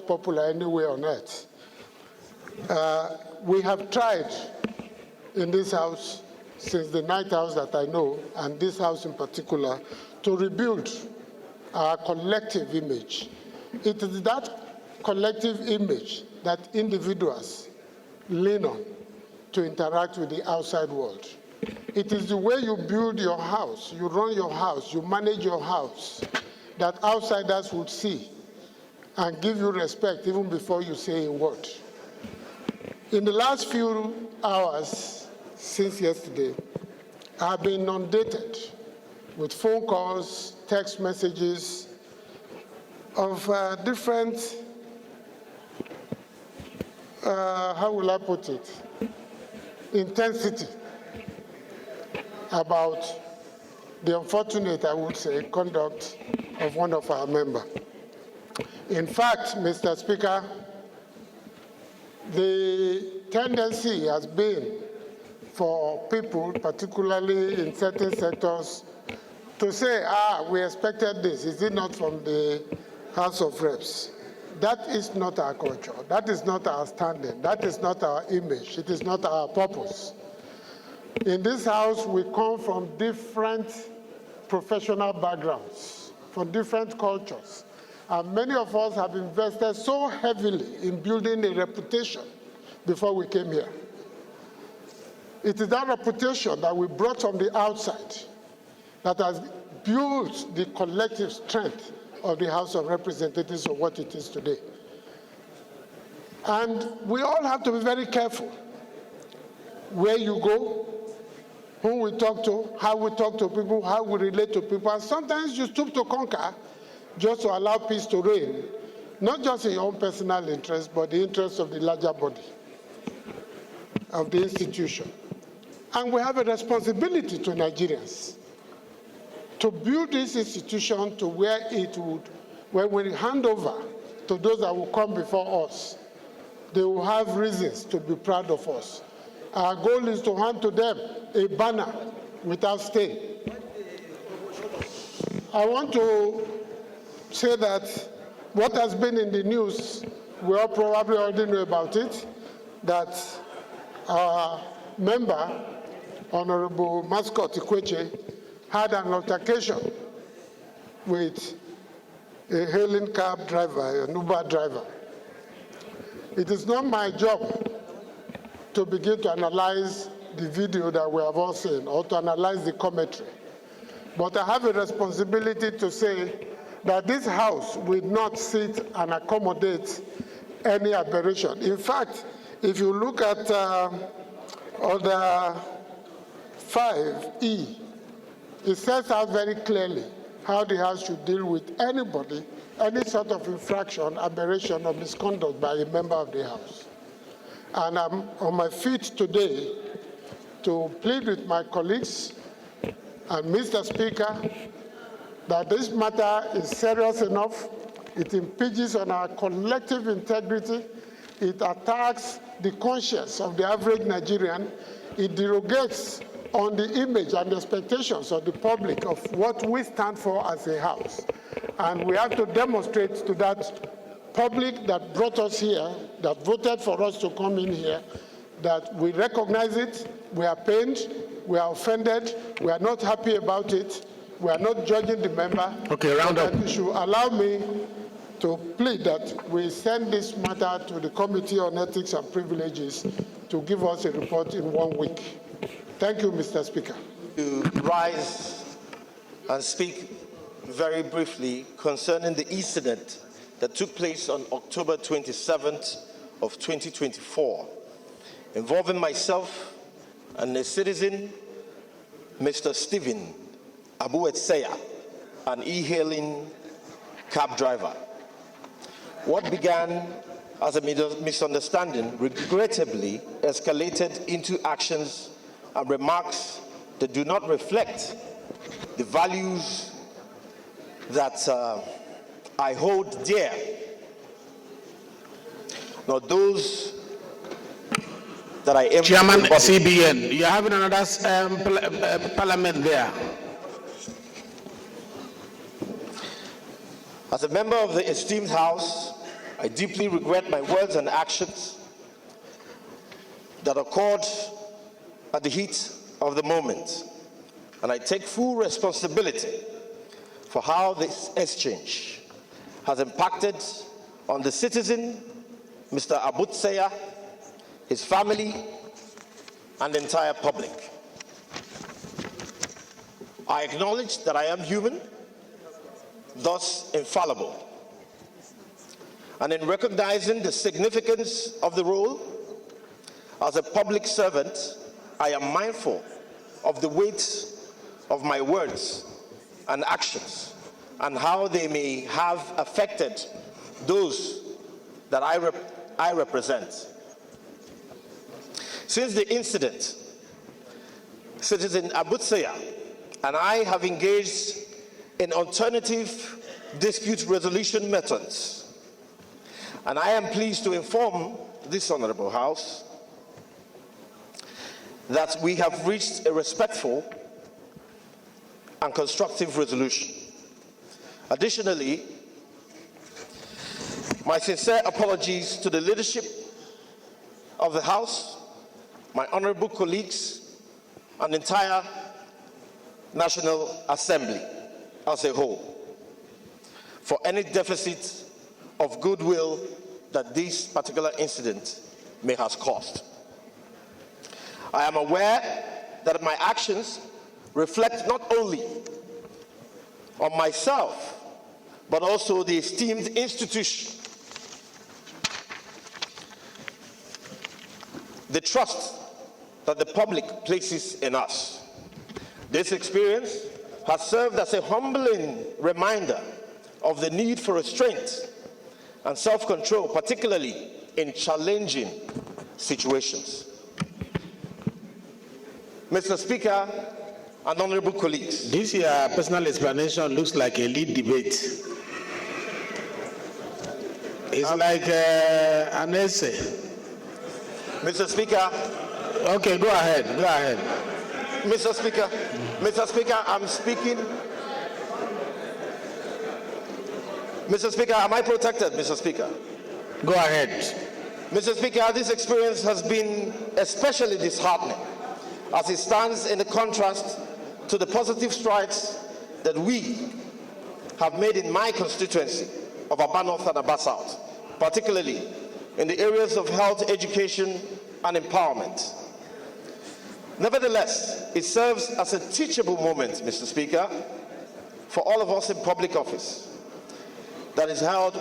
popular anywhere on earth. We have tried in this house, since the Night House that I know, and this house in particular, to rebuild our collective image. It is that collective image that individuals lean on to interact with the outside world. It is the way you build your house, you run your house, you manage your house, that outsiders would see and give you respect even before you say a word. In the last few hours since yesterday, I've been inundated with phone calls, text messages of different, how will I put it, intensity about the unfortunate, I would say, conduct of one of our members. In fact, Mr. Speaker, the tendency has been for people, particularly in certain sectors, to say, we expected this. Is it not from the House of Reps? That is not our culture. That is not our standing. That is not our image. It is not our purpose. In this house, we come from different professional backgrounds, from different cultures. And many of us have invested so heavily in building a reputation before we came here. It is that reputation that we brought from the outside that has built the collective strength of the House of Representatives of what it is today. And we all have to be very careful where you go, who we talk to, how we talk to people, how we relate to people. And sometimes you stoop to conquer just to allow peace to reign, not just in your own personal interest, but the interest of the larger body, of the institution. And we have a responsibility to Nigerians to build this institution to where it would, when we hand over to those that will come before us, they will have reasons to be proud of us. Our goal is to hand to them a banner without stain. I want to say that what has been in the news, we all probably already know about it, that our member, Honorable Mascot Ikwechegh, had an altercation with a hailing cab driver, an Uber driver. It is not my job to begin to analyze the video that we have all seen or to analyze the commentary. But I have a responsibility to say that this House will not sit and accommodate any aberration. In fact, if you look at Order 5E, it sets out very clearly how the House should deal with anybody, any sort of infraction, aberration, or misconduct by a member of the House. And I'm on my feet today to plead with my colleagues and Mr. Speaker that this matter is serious enough. It impinges on our collective integrity. It attacks the conscience of the average Nigerian. It derogates on the image and expectations of the public of what we stand for as a House. And we have to demonstrate to that public that brought us here, that voted for us to come in here, that we recognize it, we are pained, we are offended, we are not happy about it, we are not judging the member. Okay, round up. You should allow me to plead that we send this matter to the Committee on Ethics and Privileges to give us a report in 1 week. Thank you, Mr. Speaker. To rise and speak very briefly concerning the incident that took place on October 27th of 2024, involving myself and a citizen, Mr. Stephen Abuetsaya, an e-hailing cab driver. What began as a misunderstanding regrettably escalated into actions and remarks that do not reflect the values that I hold dear, nor those that I am. Chairman CBN, you're having another parliament there. As a member of the esteemed House, I deeply regret my words and actions that occurred at the heat of the moment, and I take full responsibility for how this exchange has impacted on the citizen, Mr. Abutseya, his family, and the entire public. I acknowledge that I am human, thus infallible. And in recognizing the significance of the role as a public servant, I am mindful of the weight of my words and actions and how they may have affected those that I represent. Since the incident, Citizen Abutseya and I have engaged in alternative dispute resolution methods. And I am pleased to inform this Honorable House that we have reached a respectful and constructive resolution. Additionally, my sincere apologies to the leadership of the House, my honorable colleagues, and the entire National Assembly as a whole for any deficit of goodwill that this particular incident may have caused. I am aware that my actions reflect not only on myself, but also the esteemed institution, the trust that the public places in us. This experience has served as a humbling reminder of the need for restraint and self-control, particularly in challenging situations. Mr. Speaker and honorable colleagues. This personal explanation looks like a lead debate. It's like an essay. Mr. Speaker. Okay, go ahead, go ahead. Mr. Speaker, I'm speaking. Mr. Speaker, am I protected, Mr. Speaker? Go ahead. Mr. Speaker, this experience has been especially disheartening as it stands in the contrast to the positive strides that we have made in my constituency of Aba North and Aba South, particularly in the areas of health, education, and empowerment. Nevertheless, it serves as a teachable moment, Mr. Speaker, for all of us in public office that is held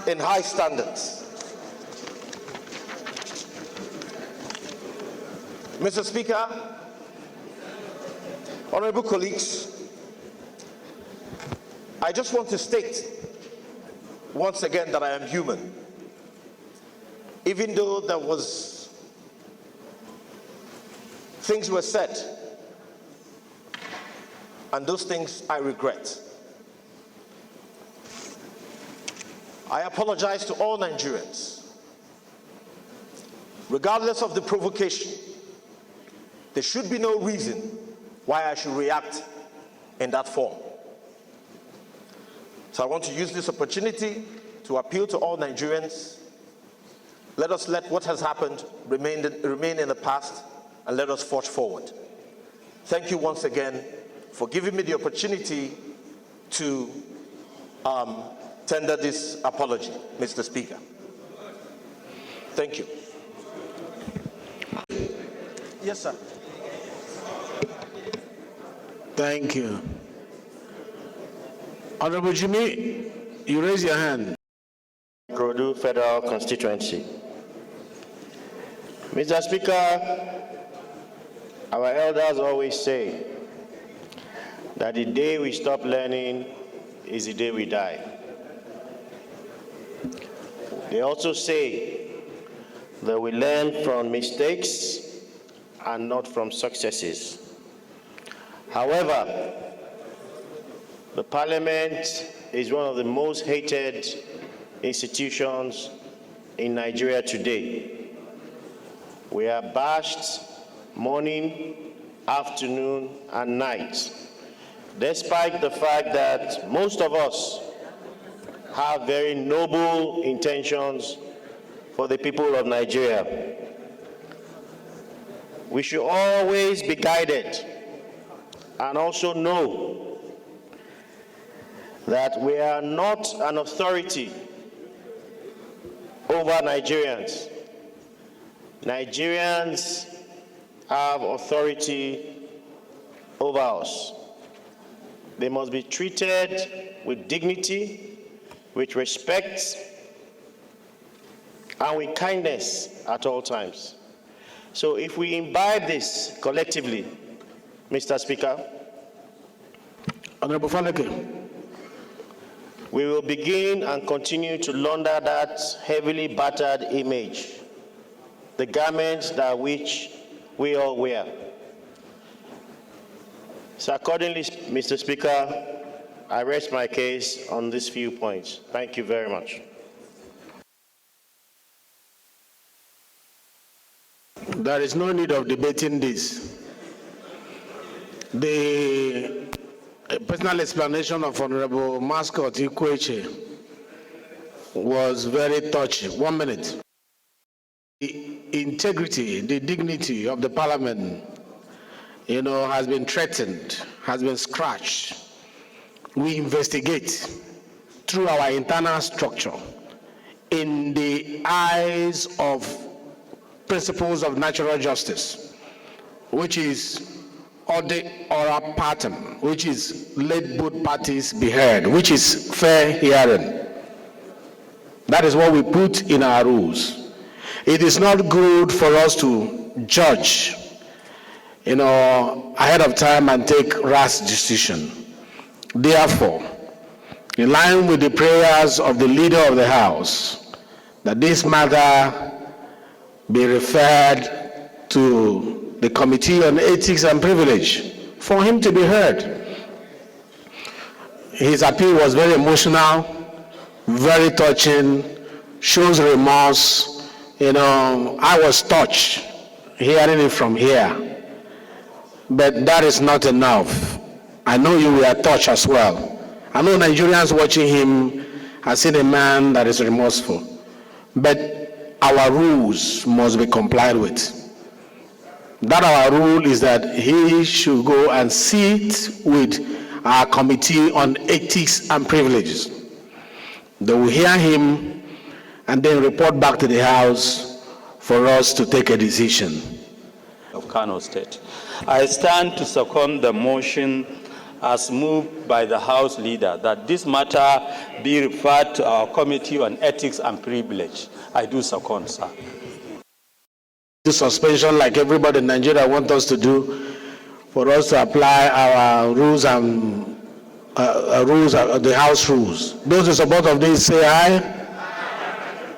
in high standards. Mr. Speaker, honorable colleagues, I just want to state once again that I am human. Even though there was things were said, and those things I regret. I apologize to all Nigerians. Regardless of the provocation, there should be no reason why I should react in that form. So I want to use this opportunity to appeal to all Nigerians. Let us let what has happened remain in the past, and let us forge forward. Thank you once again for giving me the opportunity to tender this apology, Mr. Speaker. Thank you. Yes, sir. Thank you. Honorable Jimmy, you raise your hand. Ikorodu Federal Constituency. Mr. Speaker, our elders always say that the day we stop learning is the day we die. They also say that we learn from mistakes and not from successes. However, the Parliament is one of the most hated institutions in Nigeria today. We are bashed morning, afternoon, and night, despite the fact that most of us have very noble intentions for the people of Nigeria. We should always be guided and also know that we are not an authority over Nigerians. Nigerians have authority over us. They must be treated with dignity, with respect, and with kindness at all times. So if we imbibe this collectively, Mr. Speaker, Honorable Faleke, we will begin and continue to launder that heavily battered image, the garments that which we all wear. So accordingly, Mr. Speaker, I rest my case on these few points. Thank you very much. there is no need of debating this. The personal explanation of Honorable Mascot Ikwechegh was very touching. 1 minute. The integrity, the dignity of the parliament, has been threatened, has been scratched. We investigate through our internal structure in the eyes of principles of natural justice, which is order oral pattern, which is let both parties be heard, which is fair hearing. That is what we put in our rules. It is not good for us to judge, ahead of time and take rash decision. Therefore, in line with the prayers of the leader of the House, that this matter be referred to the Committee on Ethics and Privilege for him to be heard. His appeal was very emotional, very touching, shows remorse. I was touched hearing it from here, but that is not enough. I know you were touched as well. I know Nigerians watching him have seen a man that is remorseful, but our rules must be complied with. That our rule is that he should go and sit with our Committee on Ethics and Privileges. They will hear him and then report back to the House for us to take a decision. Of Kano State. I stand to second the motion as moved by the House Leader that this matter be referred to our Committee on Ethics and Privilege. I do second, sir. The suspension, like everybody in Nigeria wants us to do, for us to apply our rules and the House rules. Those in support of this say aye.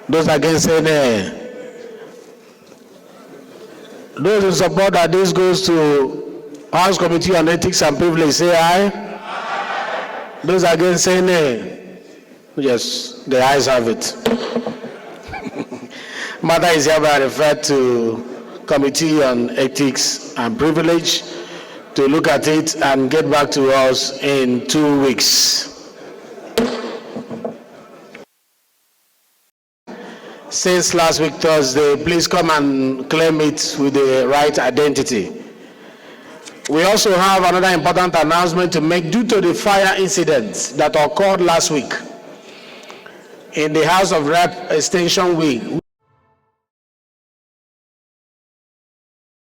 Those against say nay. Those in support that this goes to House Committee on Ethics and Privilege say aye. Those against say nay. Yes, the ayes have it. Matter is hereby referred to Committee on Ethics and Privilege to look at it and get back to us in 2 weeks. Since last week Thursday, please come and claim it with the right identity. We also have another important announcement to make due to the fire incidents that occurred last week in the House of Rep Extension Wing.